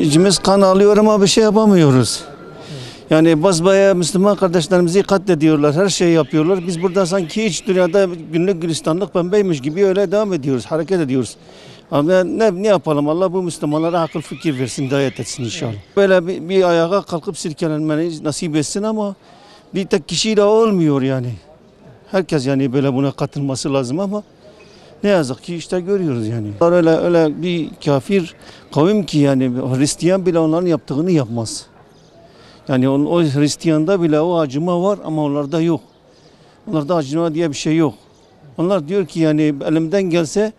İçimiz kan alıyor ama bir şey yapamıyoruz. Yani basbaya Müslüman kardeşlerimizi katlediyorlar, her şeyi yapıyorlar. Biz burada sanki hiç dünyada günlük gülistanlık pembeymiş gibi öyle devam ediyoruz, hareket ediyoruz. Ama ne yapalım, Allah bu Müslümanlara akıl fikir versin, hidayet etsin inşallah. Böyle bir ayağa kalkıp silkelenmeni nasip etsin ama bir tek kişiyle olmuyor yani. Herkes yani böyle buna katılması lazım ama ne yazık ki işte görüyoruz yani. Öyle bir kafir kavim ki yani Hristiyan bile onların yaptığını yapmaz. Yani o Hristiyanda bile o acıma var ama onlarda yok. Onlarda acıma diye bir şey yok. Onlar diyor ki yani elimden gelse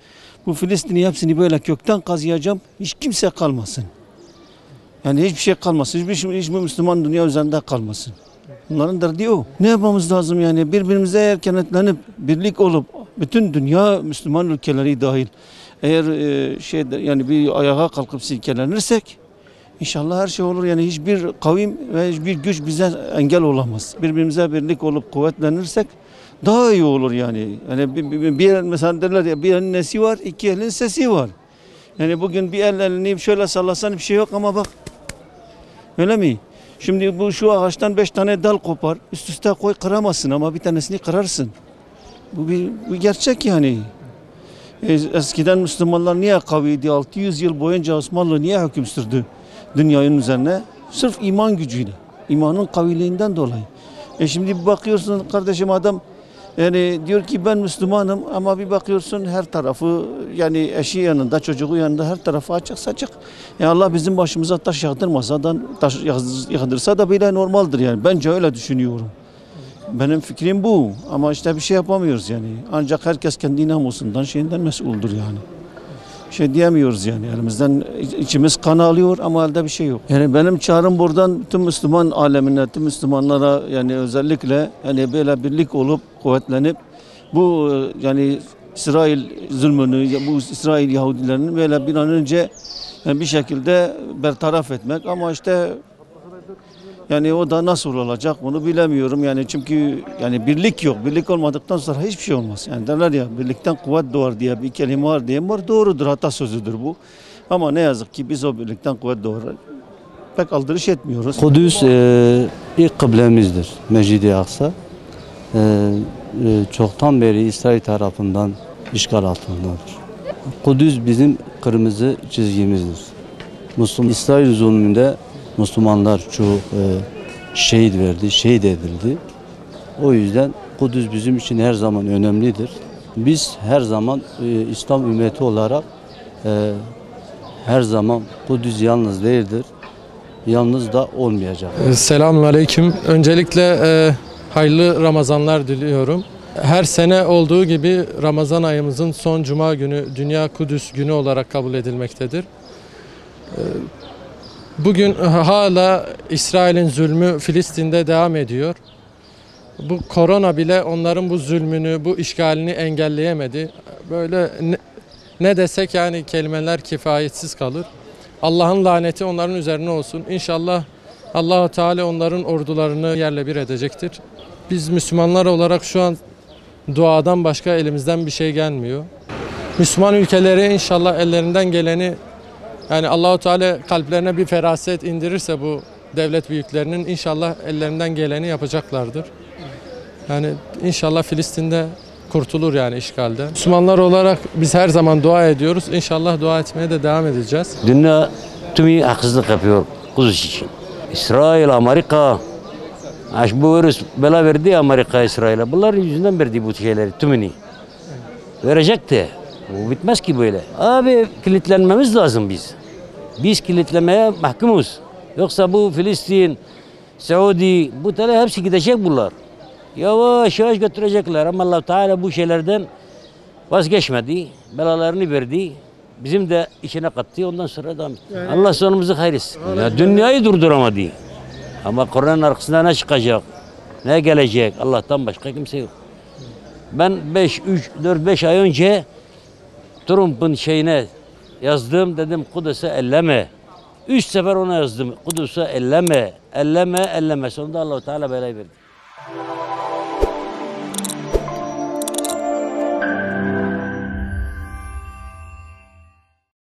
bu Filistin'i hepsini böyle kökten kazıyacağım. Hiç kimse kalmasın. Yani hiçbir şey kalmasın. Hiçbir Müslüman dünya üzerinde kalmasın. Bunların derdi o. Ne yapmamız lazım yani? Birbirimize eğer kenetlenip birlik olup bütün dünya Müslüman ülkeleri dahil eğer yani bir ayağa kalkıp silkelenirsek İnşallah her şey olur yani hiçbir kavim ve hiçbir güç bize engel olamaz. Birbirimize birlik olup kuvvetlenirsek daha iyi olur yani. Yani bir mesela derler ya bir elin nesi var, iki elin sesi var. Yani bugün bir elini şöyle sallasan bir şey yok ama bak. Öyle mi? Şimdi şu ağaçtan 5 tane dal kopar, üst üste koy kıramazsın ama bir tanesini kırarsın. Bu bir gerçek yani. Eskiden Müslümanlar niye kaviydi? 600 yıl boyunca Osmanlı niye hüküm sürdü dünyanın üzerine? Sırf iman gücüyle, imanın kaviliğinden dolayı. Şimdi bir bakıyorsun kardeşim adam yani diyor ki ben Müslümanım ama bir bakıyorsun her tarafı yani eşi yanında, çocuğu yanında her tarafı açık saçık. Allah bizim başımıza taş yağdırmasa da taş yağdırsa da bile normaldir yani. Bence öyle düşünüyorum. Benim fikrim bu ama işte bir şey yapamıyoruz yani. Ancak herkes kendi namusundan şeyinden mesuldür yani. Bir şey diyemiyoruz yani. Elimizden içimiz kan alıyor ama elde bir şey yok. Yani benim çağrım buradan tüm Müslüman alemine, tüm Müslümanlara yani özellikle yani böyle birlik olup kuvvetlenip bu yani İsrail zulmünü, bu İsrail Yahudilerinin böyle bir an önce yani bir şekilde bertaraf etmek ama işte yani o da nasıl olacak bunu bilemiyorum yani çünkü yani birlik yok. Birlik olmadıktan sonra hiçbir şey olmaz. Yani derler ya birlikten kuvvet doğar diye bir kelime var diye var. Doğrudur, atasözüdür bu. Ama ne yazık ki biz o birlikten kuvvet doğar pek aldırış etmiyoruz. Kudüs ilk kıblemizdir. Mescid-i Aksa. Çoktan beri İsrail tarafından işgal altındadır. Kudüs bizim kırmızı çizgimizdir. İsrail zulmünde Müslümanlar çoğu şehit verdi, şehit edildi. O yüzden Kudüs bizim için her zaman önemlidir. Biz her zaman İslam ümmeti olarak her zaman Kudüs yalnız değildir. Yalnız da olmayacak. Selamünaleyküm. Öncelikle hayırlı Ramazanlar diliyorum. Her sene olduğu gibi Ramazan ayımızın son cuma günü Dünya Kudüs Günü olarak kabul edilmektedir. Bugün hala İsrail'in zulmü Filistin'de devam ediyor. Bu korona bile onların bu zulmünü, bu işgalini engelleyemedi. Böyle ne desek yani kelimeler kifayetsiz kalır. Allah'ın laneti onların üzerine olsun. İnşallah Allah-u Teala onların ordularını yerle bir edecektir. Biz Müslümanlar olarak şu an duadan başka elimizden bir şey gelmiyor. Müslüman ülkeleri inşallah ellerinden geleni yani Allah-u Teala kalplerine bir feraset indirirse bu devlet büyüklerinin inşallah ellerinden geleni yapacaklardır. Yani inşallah Filistin'de kurtulur yani işgalde. Müslümanlar olarak biz her zaman dua ediyoruz. İnşallah dua etmeye de devam edeceğiz. Dünya tümü haksızlık yapıyor Kudüs için. İsrail, Amerika, bu virüs bela verdi Amerika, İsrail'e. Bunların yüzünden verdi bu şeyleri tümünü. Verecekti. Bu bitmez ki böyle. Abi kilitlenmemiz lazım biz. Biz kilitlemeye mahkumuz. Yoksa bu Filistin, Saudi, bu tane hepsi gidecek bunlar. Yavaş yavaş götürecekler ama Allah Teala bu şeylerden vazgeçmedi. Belalarını verdi. Bizim de içine kattı. Ondan sonra devam etti. Yani, Allah sonumuzu hayretsin. Ya, dünyayı durduramadı. Ama Kur'an'ın arkasında ne çıkacak? Ne gelecek? Allah'tan başka kimse yok. Ben 4-5 ay önce Trump'ın şeyine yazdım. Dedim Kudüs'e elleme. 3 sefer ona yazdım. Kudüs'e elleme. Elleme, elleme. Sonunda Allah-u Teala belayı verdi.